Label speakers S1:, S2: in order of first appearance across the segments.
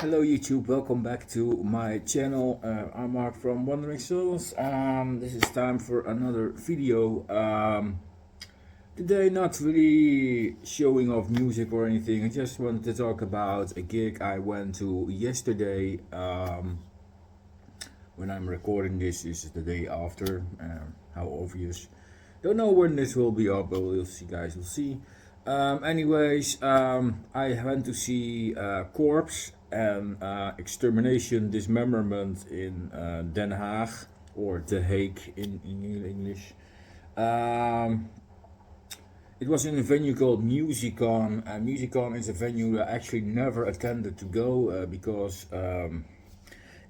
S1: Hello YouTube, welcome back to my channel. I'm Mark from Wandering Souls. This is time for another video. Today not really showing off music or anything. I just wanted to talk about a gig I went to yesterday. When I'm recording this is the day after. How obvious. Don't know when this will be up, but we'll see, guys. We'll see. I went to see Korpse and Extermination Dismemberment in Den Haag, or The Hague in English. Um, it was in a venue called Musicon. Musicon is a venue I actually never attended to go because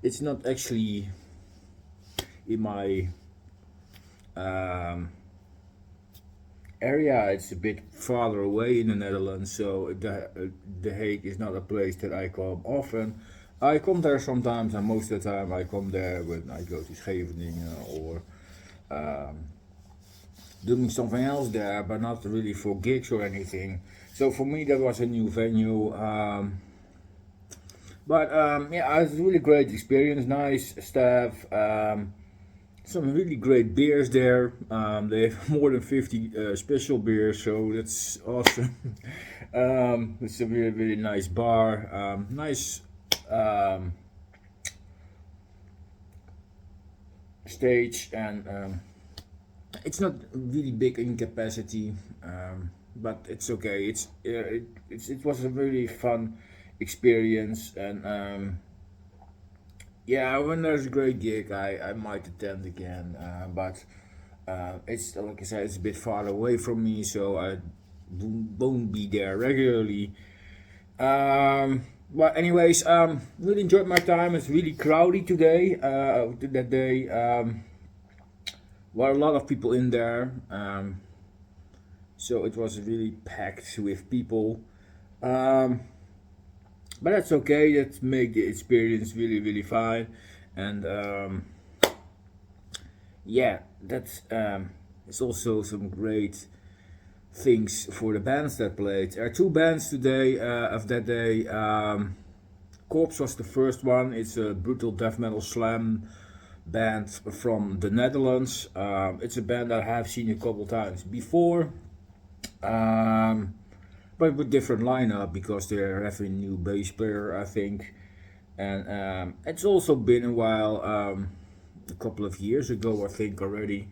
S1: it's not actually in my um, area. It's a bit farther away in the Netherlands, so the Hague is not a place that I come often. I come there sometimes, and most of the time I come there when I go to Scheveningen or um, doing something else there, but not really for gigs or anything. So for me, that was a new venue. Yeah, it was a really great experience. Nice staff. Some really great beers there. They have more than 50 special beers, so that's awesome. It's a really, really nice bar. Nice um, stage, and it's not really big in capacity, but it's okay. It was a really fun experience, and yeah, when there's a great gig, I might attend again. But it's like I said, it's a bit far away from me, so I won't be there regularly. But anyways, really enjoyed my time. It's really crowded today. That day, were a lot of people in there. So it was really packed with people. Um, but that's okay. That made the experience really, really fine. And yeah, that's it's also some great things for the bands that played. There are two bands today of that day. Korpse was the first one. It's a brutal death metal slam band from the Netherlands. It's a band I have seen a couple times before, um, but with different lineup because they're having a new bass player, I think. And it's also been a while, a couple of years ago, I think already.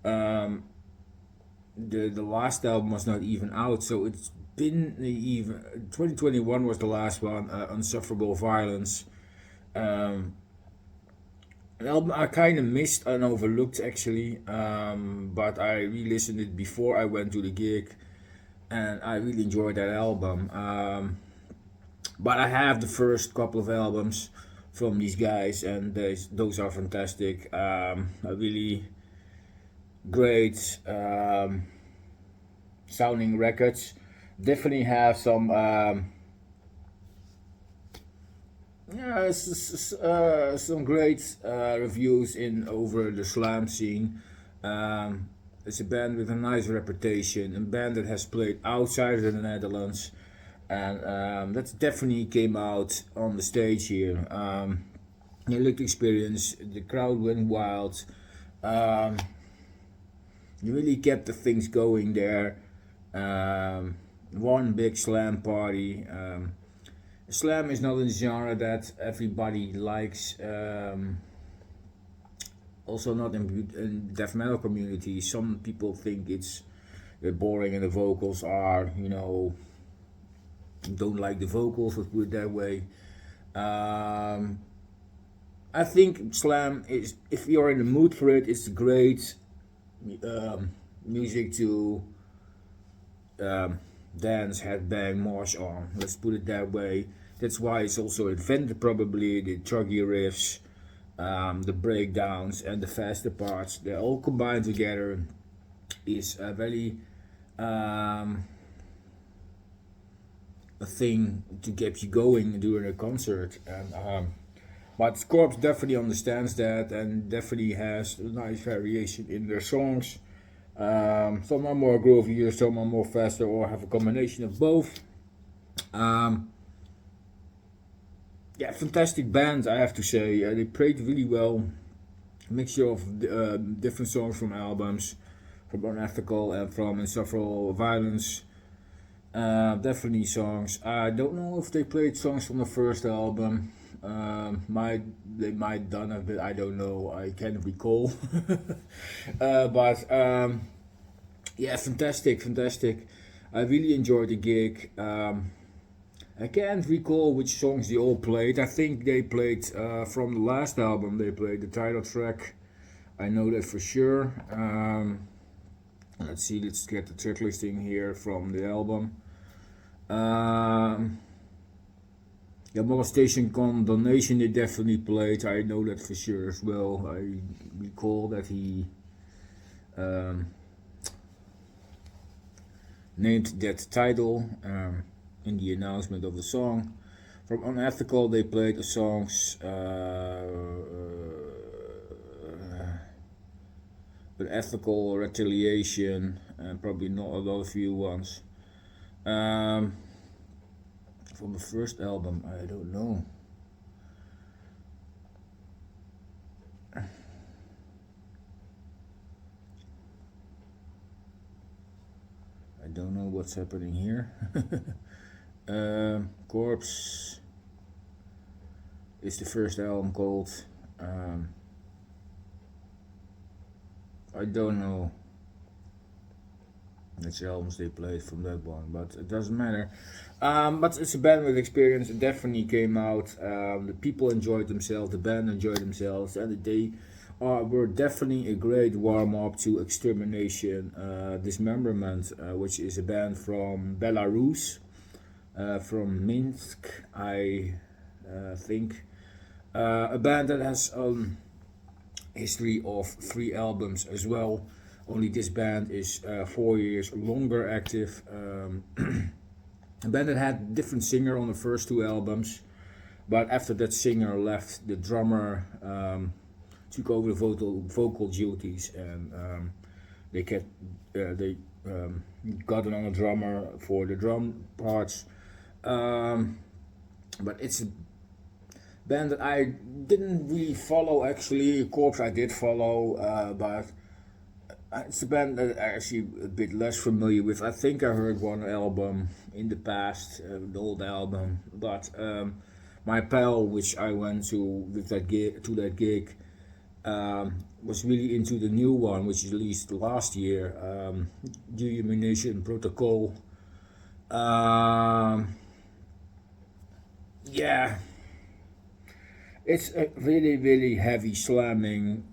S1: Um, the last album was not even out, so it's been even 2021 was the last one, Unsufferable Violence. Um, an album I kind of missed and overlooked actually, but I re-listened it before I went to the gig, and I really enjoyed that album. But I have the first couple of albums from these guys, and those are fantastic. A really great sounding records. Definitely have some yeah, some great reviews in over the slam scene. It's a band with a nice reputation, a band that has played outside of the Netherlands, and that definitely came out on the stage here. You looked experience, the crowd went wild. Um, you really kept the things going there. One big slam party. Slam is not a genre that everybody likes. Also, not in death metal community. Some people think it's boring and the vocals are, don't like the vocals. Let's put it that way. Um, I think slam is, if you're in the mood for it, it's great music to um, dance, headbang, march on. Let's put it that way. That's why it's also invented, probably the chuggy riffs, the breakdowns, and the faster parts. They all combined together is a very um, a thing to get you going during a concert. And but Corpse definitely understands that and definitely has a nice variation in their songs. Some are more groovier, some are more faster, or have a combination of both. Um, Yeah, fantastic band, I have to say. They played really well. Mixture of different songs from albums, from Unethical and from Insufferable Violence. Definitely songs. I don't know if they played songs from the first album. Might they might done it, but I don't know. I can't recall. But yeah, fantastic, fantastic. I really enjoyed the gig. I can't recall which songs they all played. I think they played from the last album. They played the title track. I know that for sure. Let's see. Let's get the track listing here from the album. Yeah, Molestation Condonation they definitely played. I know that for sure as well. I recall that he um, named that title in the announcement of the song. From Unethical they played the songs with Ethical, Retaliation, and probably not a lot of few ones. Um, from the first album, I don't know. I don't know what's happening here. Korpse is the first album called. I don't know which albums they played from that one, but it doesn't matter. But it's a band with experience. It definitely came out. The people enjoyed themselves, the band enjoyed themselves, and they were definitely a great warm up to Extermination Dismemberment, which is a band from Belarus, from Minsk, I think. A band that has history of 3 albums as well. Only this band is 4 years longer active. A band that had different singer on the first 2 albums, but after that singer left, the drummer took over the vocal duties, and they kept they got another drummer for the drum parts. But it's a band that I didn't really follow actually. Corpse I did follow, but it's a band that I'm actually a bit less familiar with. I think I heard one album in the past, the old album, but my pal, which I went to with that gig, was really into the new one, which is released last year, Dehumanization Protocol. Yeah, it's a really, really heavy slamming.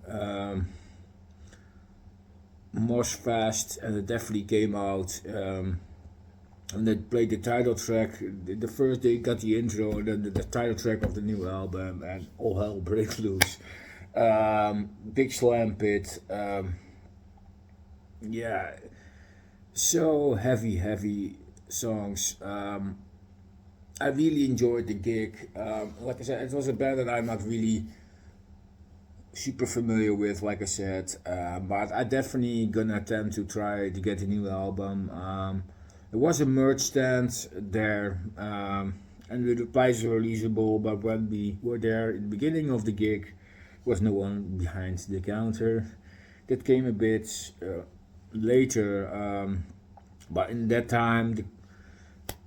S1: Mosh fast, and it definitely came out. And they played the title track. The first they got the intro, and then the title track of the new album, and all hell breaks loose. Big slam pit. Yeah, so heavy, heavy songs. I really enjoyed the gig. Like I said, it was a band that I'm not really super familiar with, like I said, but I definitely gonna attempt to try to get a new album. There was a merch stand there, and the prices were reasonable, but when we were there in the beginning of the gig, there was no one behind the counter. That came a bit later, but in that time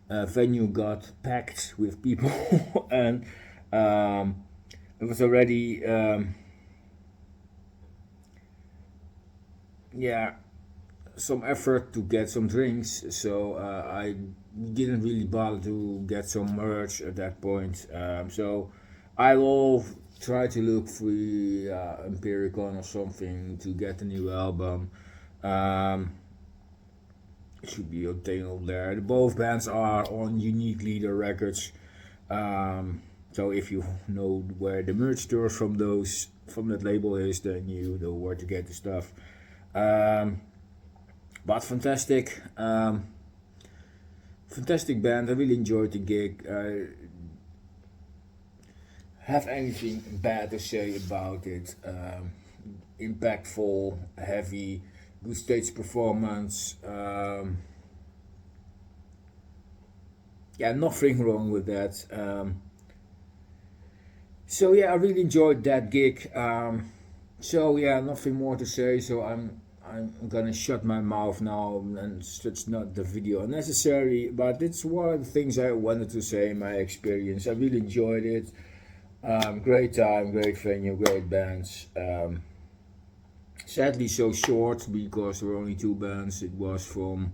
S1: the venue got packed with people, and it was already yeah, some effort to get some drinks, so I didn't really bother to get some merch at that point. So I will try to look for Empiricon or something to get a new album. Um, it should be obtainable there. Both bands are on Unique Leader Records. So if you know where the merch stores from that label is, then you know where to get the stuff. But fantastic, fantastic band. I really enjoyed the gig. Have anything bad to say about it? Impactful, heavy, good stage performance. Yeah, nothing wrong with that. So yeah, I really enjoyed that gig. So yeah, nothing more to say. So I'm gonna shut my mouth now, and it's not the video unnecessary. But it's one of the things I wanted to say. My experience, I really enjoyed it. Great time, great venue, great bands. Sadly, so short because there were only two bands. It was from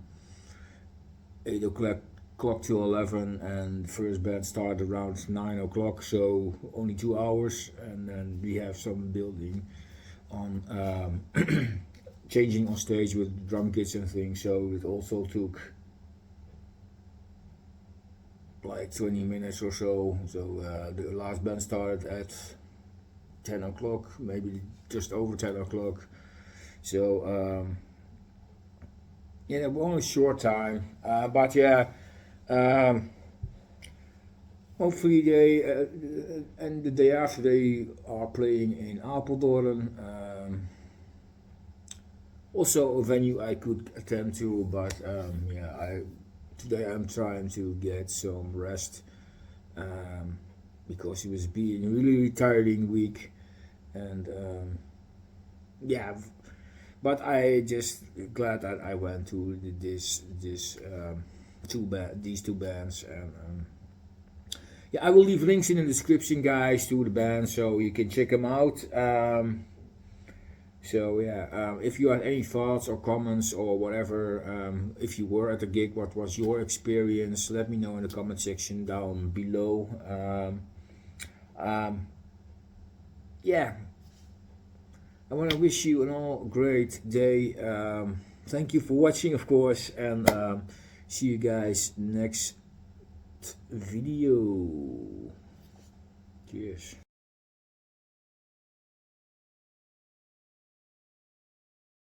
S1: 8 o'clock till 11, and the first band started around 9 o'clock, so only 2 hours. And then we have some building on changing on stage with drum kits and things, so it also took like 20 minutes or so. So the last band started at 10 o'clock, maybe just over 10 o'clock. So yeah, we're only short time, but yeah, um, hopefully they and the day after they are playing in Apeldoorn. Also a venue I could attend to, but yeah, today I'm trying to get some rest, um, because it was being a really tiring week, and yeah, but I just glad that I went to this these two bands, and yeah, I will leave links in the description, guys, to the bands so you can check them out. So yeah, if you have any thoughts or comments or whatever, if you were at the gig, what was your experience? Let me know in the comment section down below. Um, yeah, I want to wish you an all great day. Thank you for watching, of course, and see you guys next video. Cheers.